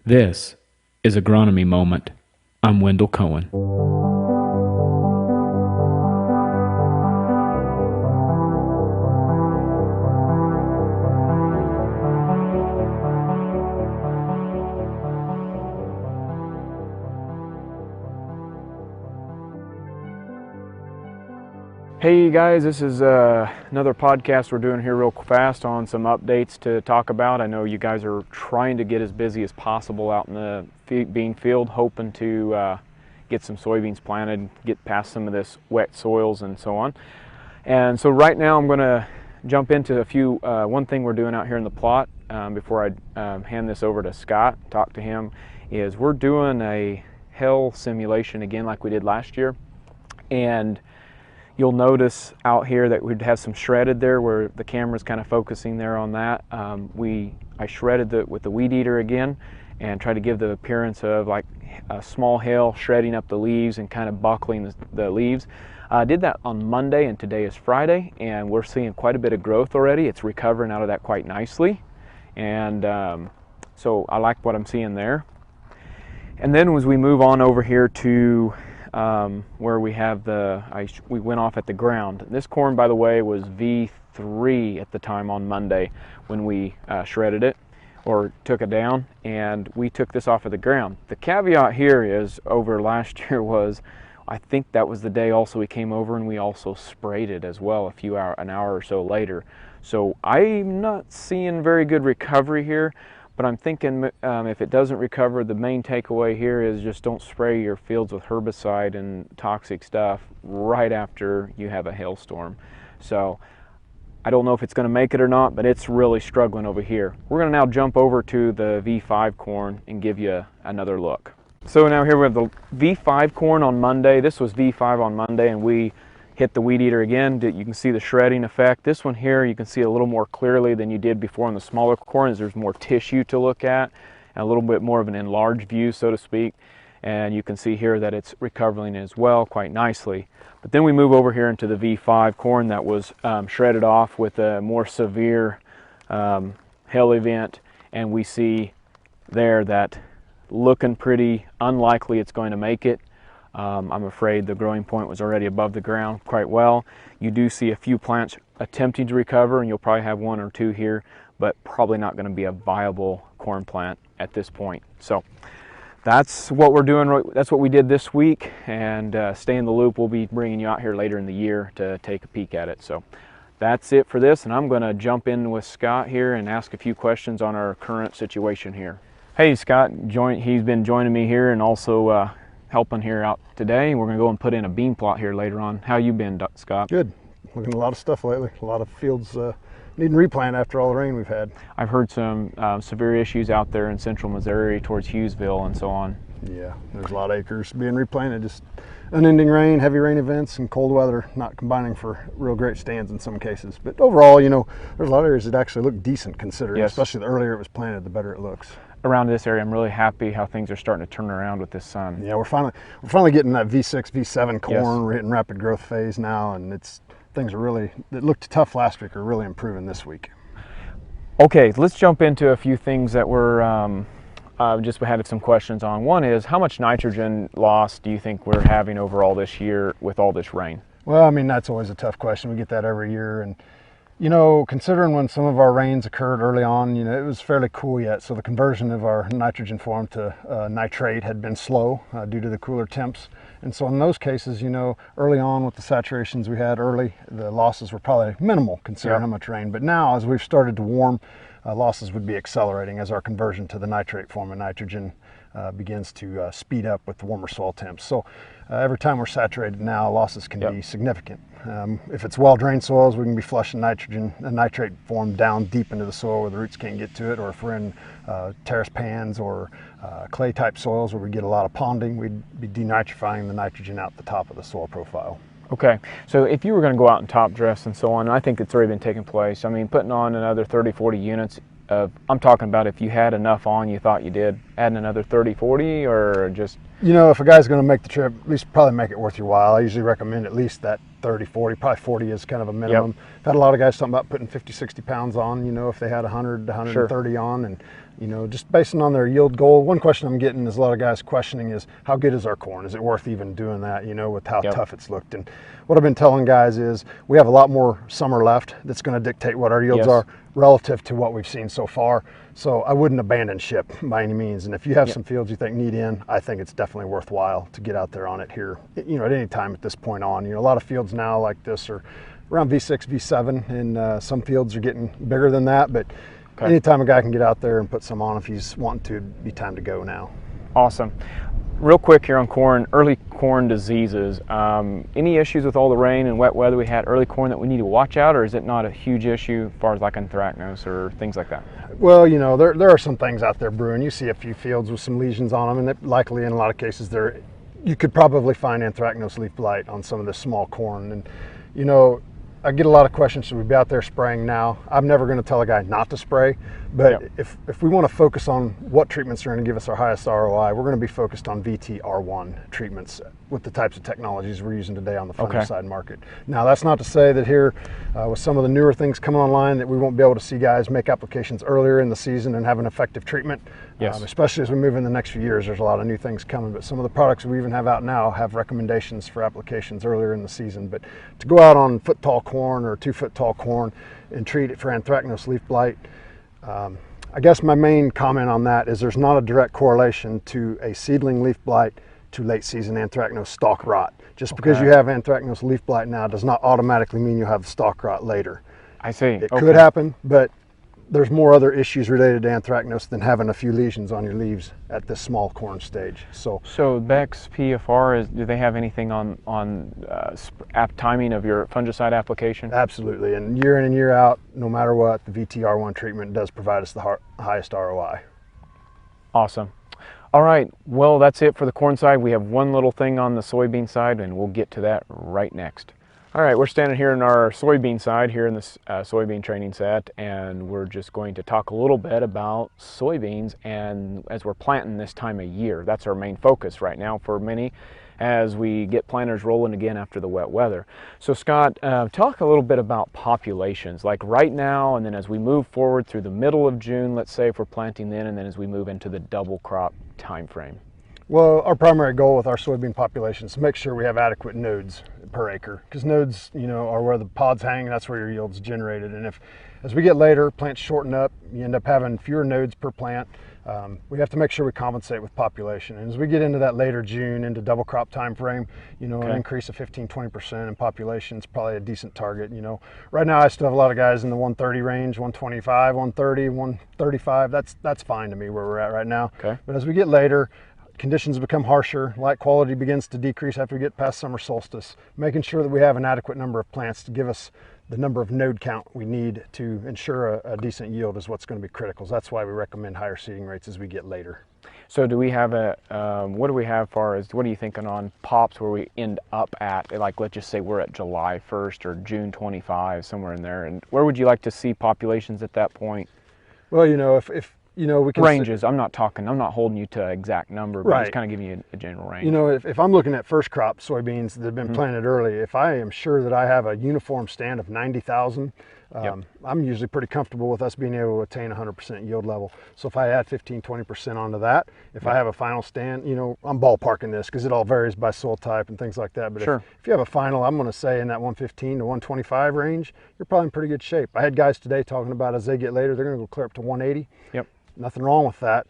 This is Agronomy Moment. I'm Wendell Cohen. Hey guys, this is another podcast we're doing here real fast on some updates to talk about. I know you guys are trying to get as busy as possible out in the bean field, hoping to get some soybeans planted, get past some of this wet soils and so on. And so right now I'm going to jump into one thing we're doing out here in the plot before I hand this over to Scott, talk to him, is we're doing a hail simulation again like we did last year. And you'll notice out here that we'd have some shredded there where the camera's kind of focusing there on that. I shredded with the weed eater again and tried to give the appearance of like a small hail shredding up the leaves and kind of buckling the leaves. I did that on Monday and today is Friday, and we're seeing quite a bit of growth already. It's recovering out of that quite nicely, and so I like what I'm seeing there. And then as we move on over here to where we have we went off at the ground. This corn, by the way, was V3 at the time on Monday when we shredded it or took it down, and we took this off of the ground. The caveat here is over last year was, I think that was the day also we came over and we also sprayed it as well an hour or so later. So I'm not seeing very good recovery here. But I'm thinking if it doesn't recover, the main takeaway here is just don't spray your fields with herbicide and toxic stuff right after you have a hailstorm. So I don't know if it's going to make it or not, but it's really struggling over here. We're going to now jump over to the V5 corn and give you another look. So now here we have the V5 corn on Monday. This was V5 on Monday, and we hit the weed eater again. You can see the shredding effect. This one here you can see a little more clearly than you did before on the smaller corn, as there's more tissue to look at and a little bit more of an enlarged view, so to speak. And you can see here that it's recovering as well quite nicely. But then we move over here into the V5 corn that was shredded off with a more severe hail event, and we see there that looking pretty unlikely it's going to make it. I'm afraid the growing point was already above the ground quite well. You do see a few plants attempting to recover, and you'll probably have one or two here, but probably not going to be a viable corn plant at this point. So that's what we're doing. That's what we did this week, and stay in the loop. We'll be bringing you out here later in the year to take a peek at it. So that's it for this, and I'm going to jump in with Scott here and ask a few questions on our current situation here. Hey, Scott, he's been joining me here and also helping here out today. We're going to go and put in a bean plot here later on. How you been, Scott? Good. Looking at a lot of stuff lately. A lot of fields needing replant after all the rain we've had. I've heard some severe issues out there in central Missouri towards Hughesville and so on. Yeah, there's a lot of acres being replanted. Just unending rain, heavy rain events, and cold weather not combining for real great stands in some cases. But overall, there's a lot of areas that actually look decent considering, yes. Especially the earlier it was planted, the better it looks. Around this area, I'm really happy how things are starting to turn around with this sun. Yeah, we're finally getting that V6, V7 corn. Yes. We're hitting rapid growth phase now, and things are really, that looked tough last week, are really improving this week. Okay, let's jump into a few things that we're just had some questions on. One is, how much nitrogen loss do you think we're having overall this year with all this rain? Well, I mean, that's always a tough question. We get that every year, and considering when some of our rains occurred early on, it was fairly cool yet, so the conversion of our nitrogen form to nitrate had been slow due to the cooler temps. And so in those cases, early on with the saturations we had early, the losses were probably minimal considering how much rain. But now, as we've started to warm, losses would be accelerating as our conversion to the nitrate form of nitrogen begins to speed up with the warmer soil temps. So every time we're saturated now, losses can be significant. If it's well-drained soils, we can be flushing nitrate form down deep into the soil where the roots can't get to it, or if we're in terrace pans or clay-type soils where we get a lot of ponding, we'd be denitrifying the nitrogen out the top of the soil profile. Okay, so if you were going to go out and Topdress and so on, I think it's already been taking place. I mean, putting on another 30, 40 units I'm talking about if you had enough on, you thought you did, adding another 30, 40, or just... If a guy's going to make the trip, at least probably make it worth your while. I usually recommend at least that 30, 40, probably 40 is kind of a minimum. I've had a lot of guys talking about putting 50, 60 pounds on, you know, if they had 100 to 130 on, and, you know, just basing on their yield goal. One question I'm getting is a lot of guys questioning is, how good is our corn? Is it worth even doing that, you know, with how tough it's looked? And what I've been telling guys is we have a lot more summer left that's going to dictate what our yields are relative to what we've seen so far. So I wouldn't abandon ship by any means. And if you have some fields you think need in, I think it's definitely worthwhile to get out there on it here, you know, at any time at this point on. You know, a lot of fields now like this are around V6, V7, and some fields are getting bigger than that. But anytime a guy can get out there and put some on, if he's wanting to, it'd be time to go now. Awesome. Real quick here on corn, early corn diseases. Any issues with all the rain and wet weather we had early corn that we need to watch out, or is it not a huge issue as far as like anthracnose or things like that? Well, you know, there are some things out there brewing. You see a few fields with some lesions on them, and that likely in a lot of cases you could probably find anthracnose leaf blight on some of this small corn. And, you know, I get a lot of questions, should we be out there spraying now? I'm never going to tell a guy not to spray, but if we want to focus on what treatments are going to give us our highest ROI, we're going to be focused on VTR1 treatments with the types of technologies we're using today on the fungicide market. Now, that's not to say that here, with some of the newer things coming online, that we won't be able to see guys make applications earlier in the season and have an effective treatment. Especially as we move in the next few years, there's a lot of new things coming, but some of the products we even have out now have recommendations for applications earlier in the season. But to go out on foot-tall corn or 2-foot-tall corn and treat it for anthracnose leaf blight, I guess my main comment on that is there's not a direct correlation to a seedling leaf blight to late season anthracnose stalk rot. Just because you have anthracnose leaf blight now does not automatically mean you'll have stalk rot later. I see. It could happen, but there's more other issues related to anthracnose than having a few lesions on your leaves at this small corn stage. So Beck's PFR, do they have anything on timing of your fungicide application? Absolutely, and year in and year out, no matter what, the VTR1 treatment does provide us the highest ROI. Awesome. All right, well, that's it for the corn side. We have one little thing on the soybean side, and we'll get to that right next. All right, we're standing here in our soybean side here in this soybean training set, and we're just going to talk a little bit about soybeans and as we're planting this time of year. That's our main focus right now for many as we get planters rolling again after the wet weather. So Scott, talk a little bit about populations, like right now and then as we move forward through the middle of June, let's say if we're planting then, and then as we move into the double crop time frame. Well, our primary goal with our soybean population is to make sure we have adequate nodes per acre, because nodes, you know, are where the pods hang, and that's where your yield's generated. And if, as we get later, plants shorten up, you end up having fewer nodes per plant. We have to make sure we compensate with population. And as we get into that later June, into double crop time frame, you know, an increase of 15-20% in population is probably a decent target. You know, right now I still have a lot of guys in the 130 range, 125, 130, 135. That's fine to me where we're at right now. But as we get later, conditions become harsher, light quality begins to decrease after we get past summer solstice. Making sure that we have an adequate number of plants to give us the number of node count we need to ensure a decent yield is what's going to be critical. So that's why we recommend higher seeding rates as we get later. So do we have what do we have far as, what are you thinking on pops where we end up at, like let's just say we're at July 1st or June 25, somewhere in there, and where would you like to see populations at that point? Well, you know, if you know, we can ranges. I'm not holding you to an exact number, but just kind of giving you a general range. You know, if I'm looking at first crop soybeans that have been planted early, if I am sure that I have a uniform stand of 90,000, I'm usually pretty comfortable with us being able to attain 100% yield level. So if I add 15-20% onto that, if I have a final stand, you know, I'm ballparking this because it all varies by soil type and things like that. But if you have a final, I'm going to say in that 115 to 125 range, you're probably in pretty good shape. I had guys today talking about as they get later, they're going to go clear up to 180. Nothing wrong with that.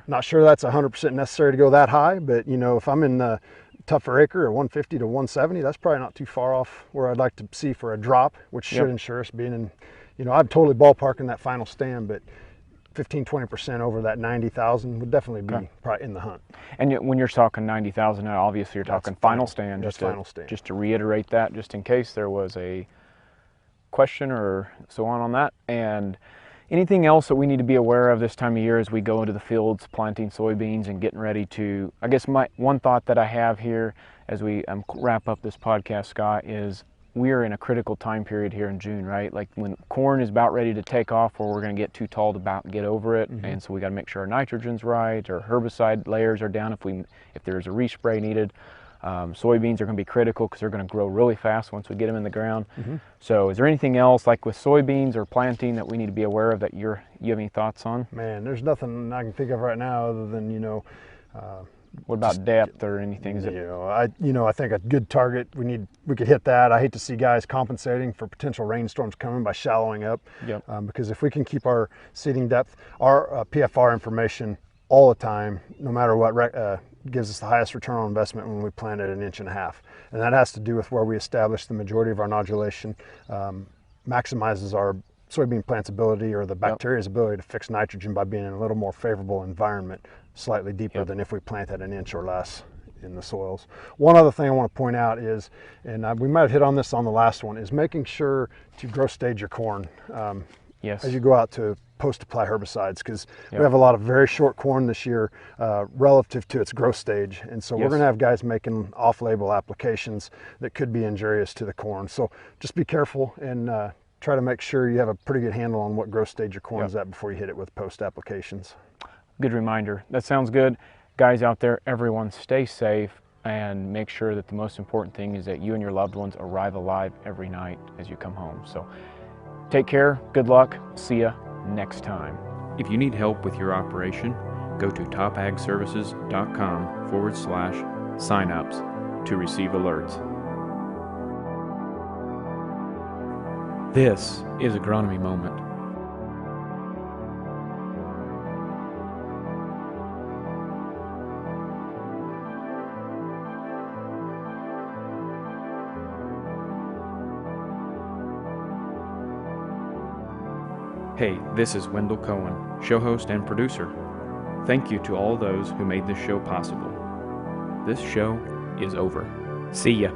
Not sure that's 100% necessary to go that high, but you know, if I'm in the tougher acre or 150 to 170, that's probably not too far off where I'd like to see for a drop, which should ensure us being in, you know, I'd totally ballpark in that final stand, but 15-20% over that 90,000 would definitely be probably in the hunt. And when you're talking 90,000, obviously you're talking final stand. Just to reiterate that, just in case there was a question or so on that. And anything else that we need to be aware of this time of year as we go into the fields planting soybeans and getting ready to, I guess one thought that I have here as we wrap up this podcast, Scott, is we are in a critical time period here in June, right? Like when corn is about ready to take off, or we're going to get too tall to about get over it. And so we got to make sure our nitrogen's right, our herbicide layers are down if there's a respray needed. Soybeans are going to be critical because they're going to grow really fast once we get them in the ground. So is there anything else like with soybeans or planting that we need to be aware of that you have any thoughts on? Man, there's nothing I can think of right now other than, What about depth or anything? I think a good target, we could hit that. I hate to see guys compensating for potential rainstorms coming by shallowing up. Yep. Because if we can keep our seeding depth, our PFR information all the time, no matter what, gives us the highest return on investment when we plant at 1.5 inches. And that has to do with where we establish the majority of our nodulation, maximizes our soybean plant's ability, or the bacteria's ability, to fix nitrogen by being in a little more favorable environment, slightly deeper than if we plant at 1 inch or less in the soils. One other thing I want to point out is, and we might have hit on this on the last one, is making sure to grow stage your corn as you go out to post-apply herbicides, because we have a lot of very short corn this year relative to its growth stage, and so we're going to have guys making off-label applications that could be injurious to the corn. So just be careful and try to make sure you have a pretty good handle on what growth stage your corn is at before you hit it with post applications. Good reminder. That sounds good. Guys out there, everyone stay safe and make sure that the most important thing is that you and your loved ones arrive alive every night as you come home. So take care, good luck, see ya next time. If you need help with your operation, go to topagservices.com/signups to receive alerts. This is Agronomy Moment. Hey, this is Wendell Cohen, show host and producer. Thank you to all those who made this show possible. This show is over. See ya.